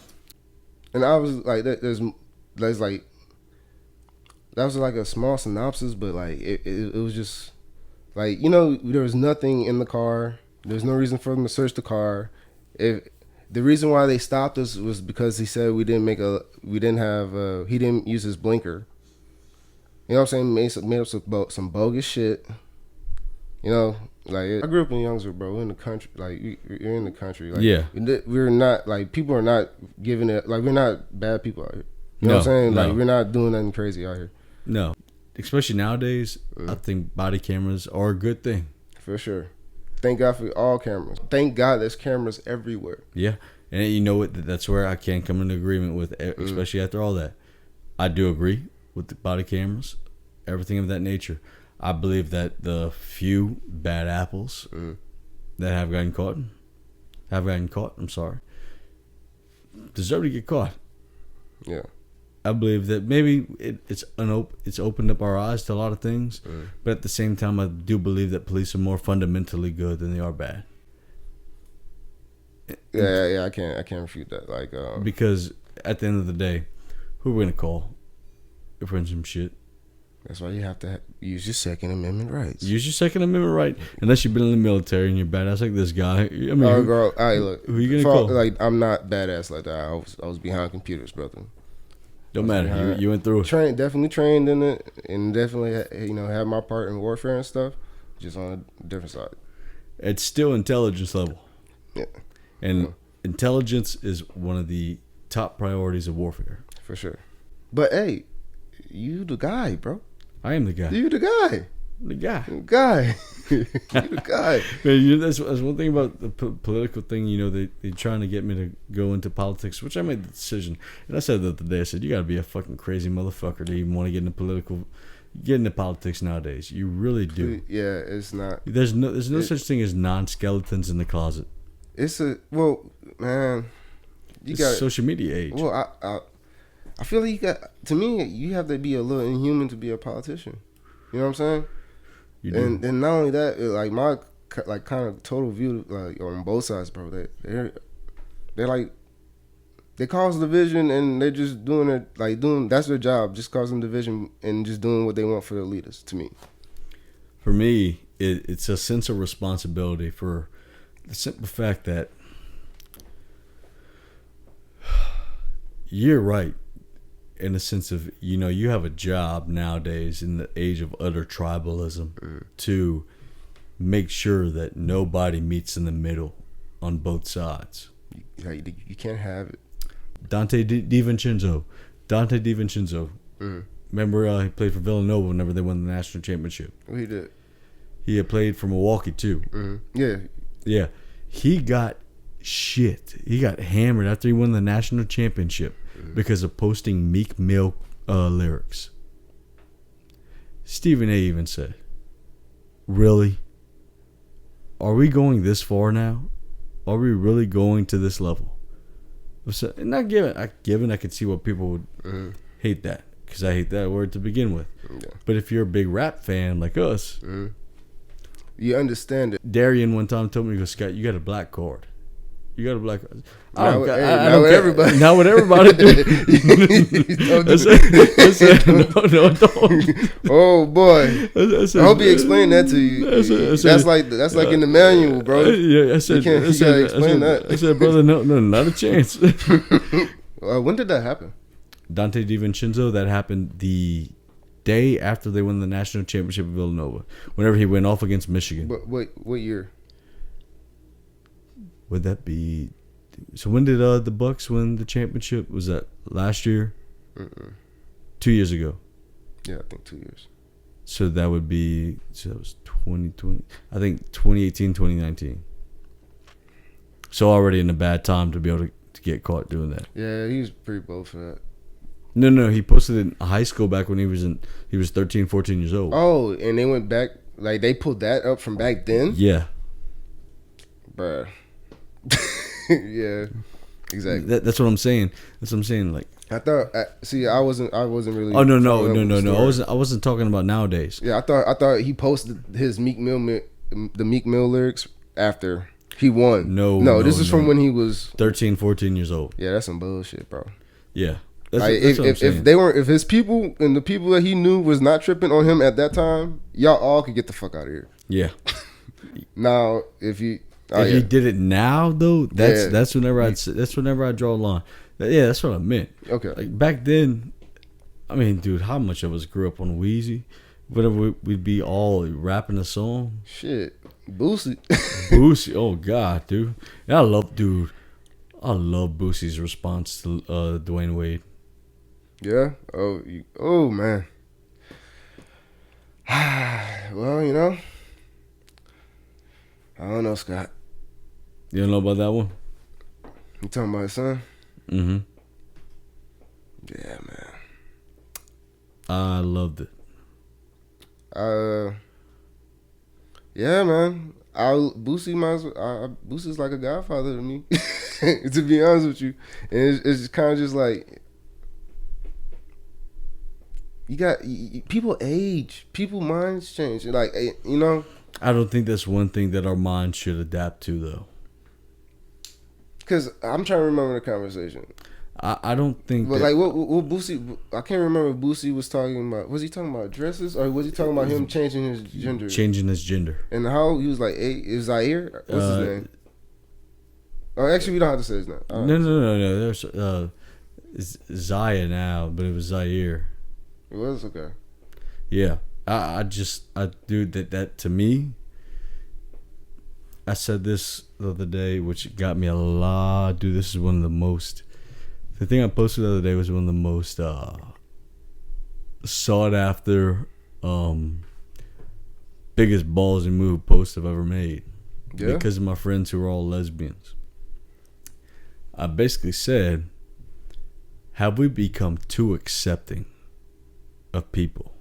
And I was like, that was like a small synopsis, but like it was just like, you know, there was nothing in the car. There was no reason for them to search the car. The reason why they stopped us was because he said he didn't use his blinker. You know what I'm saying? Made up some bogus shit. You know, like, I grew up in Youngsville, bro. We're in the country. Like, you're in the country. Like, yeah. We're not, like, people are not giving it, like, we're not bad people out here. You know what I'm saying? No. Like, we're not doing nothing crazy out here. No. Especially nowadays, I think body cameras are a good thing. For sure. Thank God for all cameras. Thank God there's cameras everywhere. Yeah. And you know what? That's where I can come into agreement with, especially after all that. I do agree with the body cameras, everything of that nature. I believe that the few bad apples that have gotten caught, deserve to get caught. Yeah. I believe that maybe it's opened up our eyes to a lot of things, but at the same time, I do believe that police are more fundamentally good than they are bad. Yeah, I can't refute that. Like, because at the end of the day, who are we gonna call if we're in some shit? That's why you have to use your Second Amendment rights. Use your Second Amendment right, unless you've been in the military and you're badass like this guy. I mean, girl, look, who you gonna call? Like, I'm not badass like that. I was behind computers, brother. Don't matter. You went through it. Definitely trained in it, and definitely had my part in warfare and stuff. Just on a different side. It's still intelligence level. Yeah. And intelligence is one of the top priorities of warfare. For sure. But hey, you the guy, bro. I am the guy. You the guy. The guy. You the guy. Man, that's one thing about the political thing. You know, they're trying to get me to go into politics, which I made the decision. And I said the other day, I said, you got to be a fucking crazy motherfucker to even want to get into politics nowadays. You really do. Yeah, it's not. There's no such thing as non-skeletons in the closet. It's man. It's social media age. Well, I feel like you have to be a little inhuman to be a politician. You know what I'm saying? You do. And not only that, like my kind of total view, like on both sides, bro. They're like, they cause division and they're just doing it, like that's their job, just causing division and just doing what they want for their leaders. To me, for me, it's a sense of responsibility for the simple fact that you're right. In the sense of, you have a job nowadays in the age of utter tribalism to make sure that nobody meets in the middle on both sides. You can't have it. Dante DiVincenzo. Remember he played for Villanova whenever they won the national championship. He did. He had played for Milwaukee too. Yeah. Yeah. He got shit. He got hammered after he won the national championship because of posting Meek Mill lyrics. Stephen A. even said, really? Are we going this far now? Are we really going to this level? So, not given. I could see what people would hate that, because I hate that word to begin with. Yeah. But if you're a big rap fan like us, you understand it. Darian one time told me, he goes, Scott, you got a black card. You got a black card. Not with everybody. Not with everybody. I said, no, don't. Oh boy! I hope he explained that to you. That's like in the manual, bro. Yeah, I said, you gotta explain that. I said, brother, no, not a chance. When did that happen? Dante DiVincenzo. That happened the day after they won the national championship at Villanova. Whenever he went off against Michigan. But what year? Would that be? So when did the Bucks win the championship? Was that last year? 2 years ago. Yeah, I think 2 years. So that would be. So that was 2020. I think 2018, 2019. So already in a bad time to be able to get caught doing that. Yeah, he was pretty bold for that. No, he posted it in high school back when he was 13, 14 years old. Oh, and they went back, like they pulled that up from back then? Yeah. Bruh. Yeah, exactly. That's what I'm saying. Like, I thought. I wasn't really. Oh no. I wasn't talking about nowadays. Yeah, I thought he posted his Meek Mill lyrics after he won. No. This is from when he was 13, 14 years old. Yeah, that's some bullshit, bro. Yeah. If they weren't, if his people and the people that he knew was not tripping on him at that time, y'all all could get the fuck out of here. Yeah. Now, if he did it now though, that's whenever I draw a line. Yeah, that's what I meant. Okay. Like back then, I mean, dude, how much of us grew up on Wheezy? Whenever we'd be all rapping a song. Shit, Boosie. Boosie, oh god, dude. And I love Boosie's response to Dwayne Wade. Yeah. Oh man. Well, I don't know, Scott. You don't know about that one? You talking about his son? Mm-hmm. Yeah, man. I loved it. Yeah, man. Boosie's like a godfather to me, to be honest with you. And it's kind of just like people age, people minds change. Like, you know. I don't think that's one thing that our minds should adapt to, though. Because I'm trying to remember the conversation. I don't think. But like what Boosie, I can't remember what Boosie was talking about. Was he talking about dresses or was he talking about him changing his gender? Changing his gender. And how he was like, hey, is Zaire? What's his name? Oh, actually, we don't have to say his name. No. There's it's Zaya now, but it was Zaire. It was okay. Yeah, I do that to me. I said this the other day, which got me a lot. Dude, this is one of the most. The thing I posted the other day was one of the most sought after, biggest ballsy move posts I've ever made. Yeah. Because of my friends who are all lesbians. I basically said, have we become too accepting of people?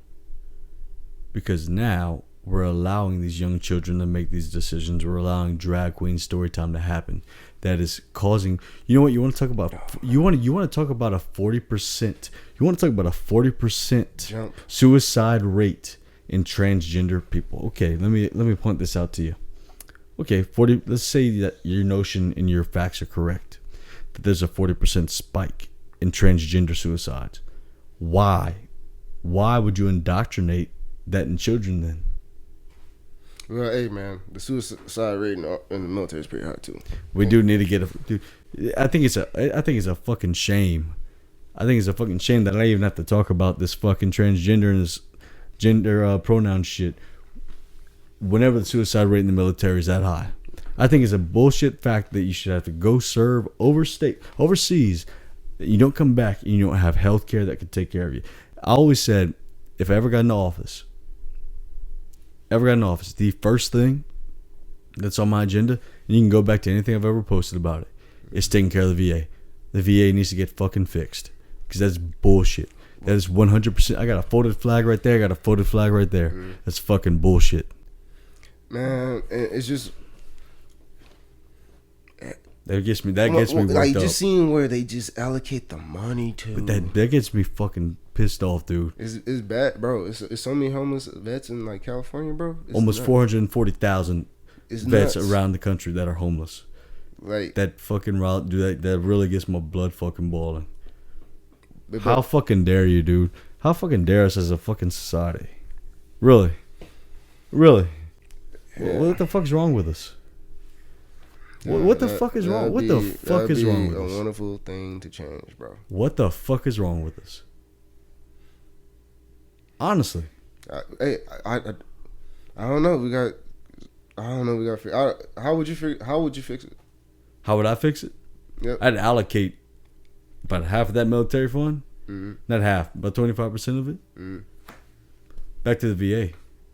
Because now we're allowing these young children to make these decisions. We're allowing drag queen story time to happen. That is causing. You know what you want to talk about? You want to talk about a 40%. You want to talk about a 40% suicide rate in transgender people. Okay, let me point this out to you. Okay, 40. Let's say that your notion and your facts are correct. That there's a 40% spike in transgender suicides. Why? Why would you indoctrinate that in children then? Well, hey man, the suicide rate in the military is pretty high too. We do need to get a dude. I think it's a fucking shame. I think it's a fucking shame that I even have to talk about this fucking transgender and this gender pronoun shit. Whenever the suicide rate in the military is that high, I think it's a bullshit fact that you should have to go serve overseas. You don't come back and you don't have health care that can take care of you. I always said, if I ever got in office, the first thing that's on my agenda, and you can go back to anything I've ever posted about it, is taking care of the VA. The VA needs to get fucking fixed. Because that's bullshit. That is 100%. I got a folded flag right there. That's fucking bullshit. Man, it's just... That gets me worked like up. Just seeing where they just allocate the money to. But that gets me fucking pissed off, dude. It's bad, bro. It's so many homeless vets in like California, bro. Almost 440,000 vets around the country that are homeless. Like that fucking route, dude. That really gets my blood fucking boiling. How fucking dare you, dude? How fucking dare us as a fucking society? Really? Yeah. What the fuck's wrong with us? What the fuck is wrong? What the fuck is wrong with us? A wonderful thing to change, bro. What the fuck is wrong with us? Honestly, I don't know. We got. How would you fix it? How would I fix it? Yep. I'd allocate about half of that military fund. Mm-hmm. Not half, but 25% of it. Mm-hmm. Back to the VA.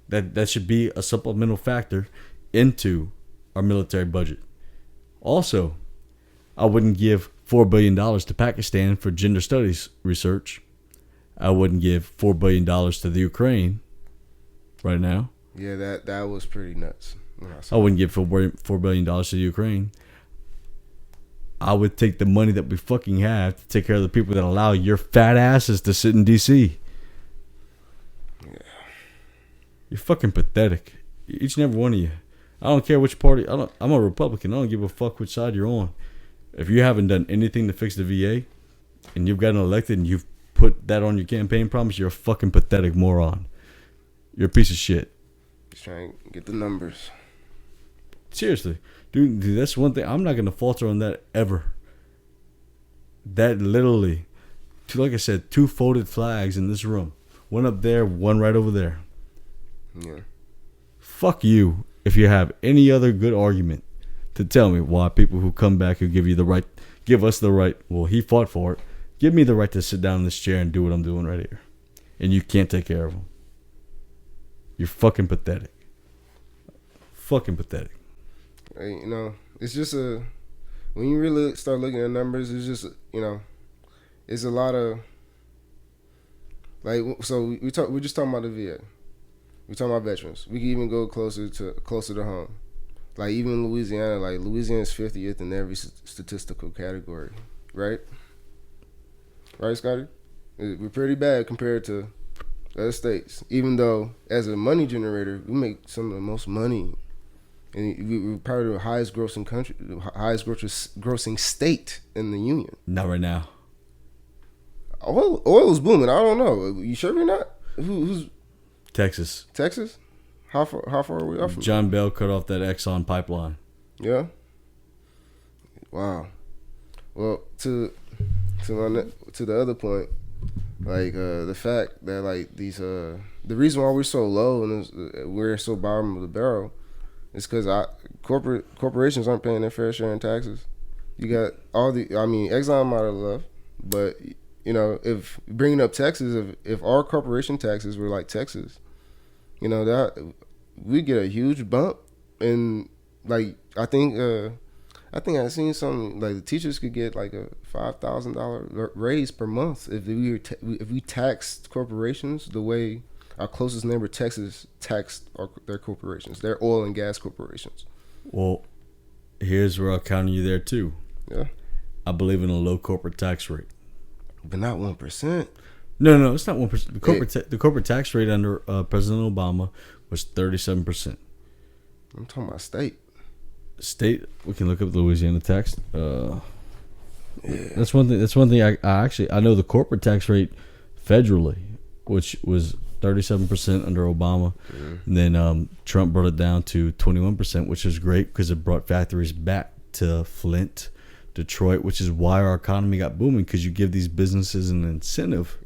That should be a supplemental factor into our military budget. Also, I wouldn't give $4 billion to Pakistan for gender studies research. I wouldn't give $4 billion to the Ukraine right now. Yeah, that was pretty nuts. I wouldn't give $4 billion to the Ukraine. I would take the money that we fucking have to take care of the people that allow your fat asses to sit in D.C. Yeah. You're fucking pathetic. Each and every one of you. I don't care which party. I'm a Republican. I don't give a fuck which side you're on. If you haven't done anything to fix the VA and you've gotten elected and you've put that on your campaign promise, you're a fucking pathetic moron. You're a piece of shit. Just trying to get the numbers. Seriously. Dude, that's one thing. I'm not going to falter on that ever. That literally, like I said, 2 folded flags in this room. One up there, one right over there. Yeah. Fuck you. If you have any other good argument to tell me why people who come back who give us the right, well, he fought for it, give me the right to sit down in this chair and do what I'm doing right here. And you can't take care of them. You're fucking pathetic. Fucking pathetic. Hey, it's just when you really start looking at numbers, it's just, it's a lot of Like, so we're just talking about the VA. We're talking about veterans. We can even go closer to home. Like, even Louisiana, like, Louisiana's 50th in every statistical category, right? Right, Scotty? We're pretty bad compared to other states. Even though, as a money generator, we make some of the most money. And we're probably the highest grossing country, the highest grossing state in the union. Not right now. Oil is booming. I don't know. You sure we're not? Who's Texas. Texas? How far are we off from? John Bell cut off that Exxon pipeline. Yeah. Wow. Well, to the other point, like the fact that like these the reason why we're so low and we're so bottom of the barrel is because corporations aren't paying their fair share in taxes. You got Exxon might have left, but you know, if bringing up Texas, if our corporation taxes were like Texas, you know, that we get a huge bump. And like I think I've seen something like the teachers could get like a $5,000 raise per month if we taxed corporations the way our closest neighbor Texas taxed their corporations, their oil and gas corporations. Well, here's where I'll counter you there too. Yeah, I believe in a low corporate tax rate, but not 1%. No, it's not 1%. The corporate tax rate under President Obama was 37%. I'm talking about state. State, we can look up the Louisiana tax. Yeah. That's one thing. I know the corporate tax rate federally, which was 37% under Obama. Mm-hmm. And then Trump brought it down to 21%, which is great because it brought factories back to Flint, Detroit, which is why our economy got booming, because you give these businesses an incentive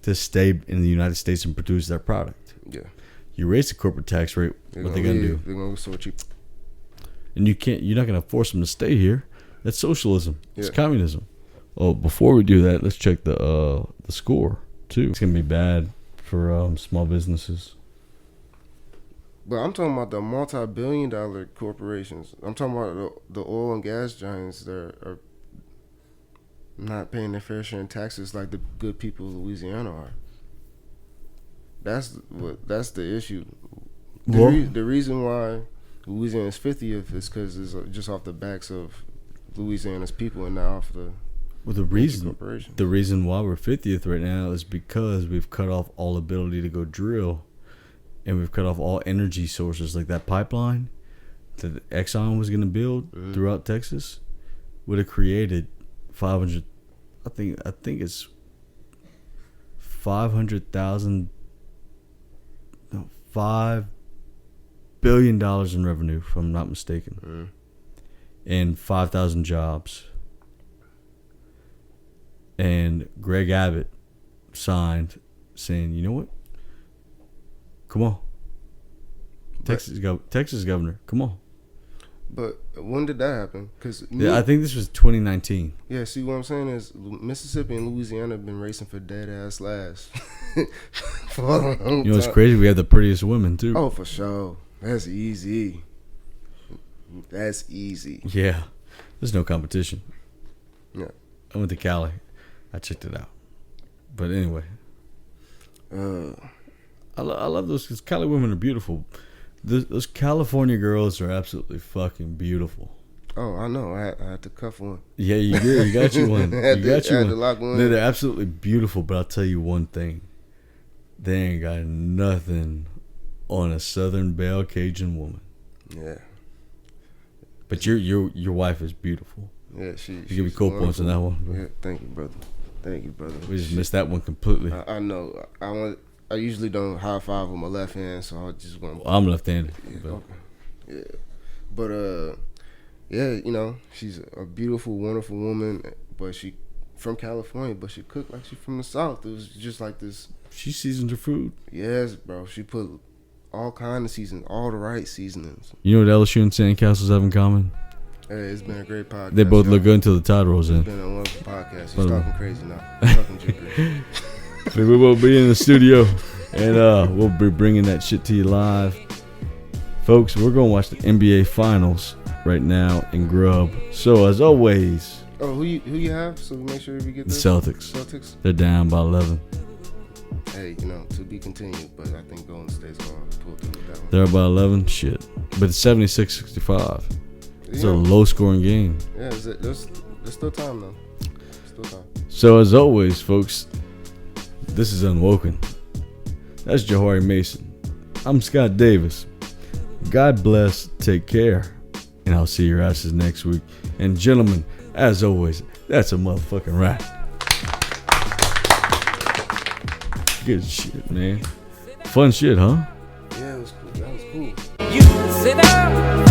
to stay in the United States and produce their product. Yeah. You raise the corporate tax rate, what they gonna do? They're gonna go so cheap. And you're not gonna force them to stay here. That's socialism. It's Yeah. communism. Oh, before we do that, let's check the score too. It's gonna be bad for small businesses. But I'm talking about the multi-billion-dollar corporations. I'm talking about the oil and gas giants that are not paying their fair share in taxes like the good people of Louisiana are. That's the issue. The reason why Louisiana's 50th is because it's just off the backs of Louisiana's people and not off the corporation. The reason why we're 50th right now is because we've cut off all ability to go drill, and we've cut off all energy sources. Like that pipeline that Exxon was going to build throughout Texas would have created 500. I think it's 500,000. No, $5 billion in revenue, if I'm not mistaken, and 5,000 jobs. And Greg Abbott signed saying, you know what? Come on. Texas governor, come on. But when did that happen? I think this was 2019. Yeah, see what I'm saying is Mississippi and Louisiana have been racing for dead ass last. For a long time. You know what's crazy? We have the prettiest women too. Oh, for sure. That's easy. Yeah. There's no competition. Yeah. I went to Cali. I checked it out. But anyway. I love those because Cali women are beautiful. Those California girls are absolutely fucking beautiful. Oh, I know. I had to cuff one. Yeah, you did. You got you one. I had to lock one. They're absolutely beautiful, but I'll tell you one thing. They ain't got nothing on a Southern Belle Cajun woman. Yeah. But your wife is beautiful. Yeah, you give me cool points on that one. Yeah, thank you, brother. We just missed that one completely. I know. I usually don't high five with my left hand, so I just want. Well, I'm left-handed. Yeah, okay. Yeah, but yeah, you know, she's a beautiful, wonderful woman, but she from California, but she cooked like she from the South. It was just like this. She seasons her food. Yes, bro. She put all kind of seasonings, all the right seasonings. You know what LSU and Sandcastles have in common? Hey, it's been a great podcast. They both look good until the tide rolls in. It's been a wonderful podcast. He's talking crazy now. He's talking jiggery. We will be in the studio, and we'll be bringing that shit to you live. Folks, we're going to watch the NBA Finals right now in Grub. So, as always... Oh, who you have? So make sure we get the Celtics. They're down by 11. hey, you know, to be continued. But I think Golden State's going to pull through with that one. They're about 11. Shit. But it's 76-65. It's a Yeah. low-scoring game. Yeah, there's still time, though. Still time. So, as always, folks, this is Unwoken. That's Jhauri Mason. I'm Scott Davis. God bless. Take care. And I'll see your asses next week. And, gentlemen, as always, that's a motherfucking wrap. Good shit, man. Fun shit, huh? Yeah, it was cool. That was cool. You sit down.